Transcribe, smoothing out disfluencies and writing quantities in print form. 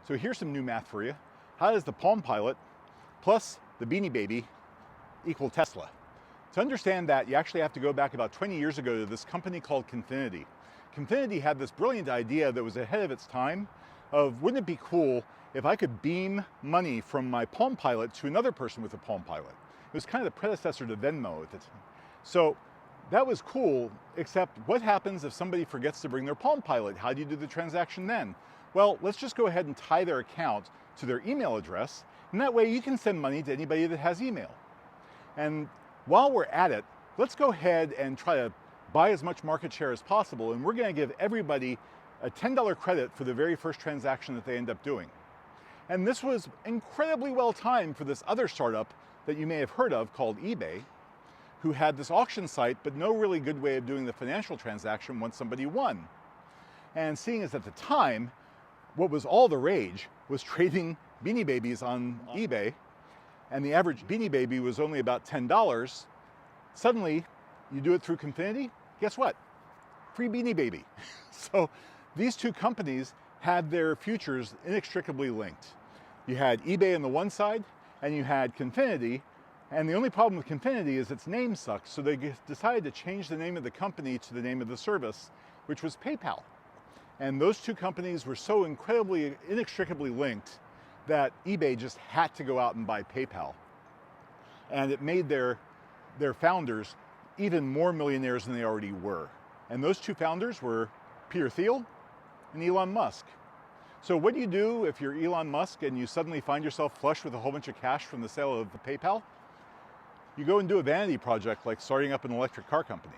So here's some new math for you. How does the Palmpilot plus the Beanie Baby equal Tesla? To understand that, you actually have to go back about 20 years ago to this company called Confinity. Confinity had this brilliant idea that was ahead of its time of, wouldn't it be cool if I could beam money from my Palmpilot to another person with a Palmpilot? It was kind of the predecessor to Venmo at the time. So that was cool, except what happens if somebody forgets to bring their Palmpilot? How do you do the transaction then? Well, let's just go ahead and tie their account to their email address, and that way you can send money to anybody that has email. And while we're at it, let's go ahead and try to buy as much market share as possible, and we're going to give everybody a $10 credit for the very first transaction that they end up doing. And this was incredibly well timed for this other startup that you may have heard of called eBay, who had this auction site but no really good way of doing the financial transaction once somebody won. And seeing as at the time, what was all the rage was trading Beanie Babies on eBay, and the average Beanie Baby was only about $10. Suddenly, you do it through Confinity, guess what? Free Beanie Baby. So these two companies had their futures inextricably linked. You had eBay on the one side, and you had Confinity, and the only problem with Confinity is its name sucks, so they decided to change the name of the company to the name of the service, which was PayPal. And those two companies were so incredibly, inextricably linked that eBay just had to go out and buy PayPal. And it made their founders even more millionaires than they already were. And those two founders were Peter Thiel and Elon Musk. So what do you do if you're Elon Musk and you suddenly find yourself flush with a whole bunch of cash from the sale of the PayPal? You go and do a vanity project like starting up an electric car company.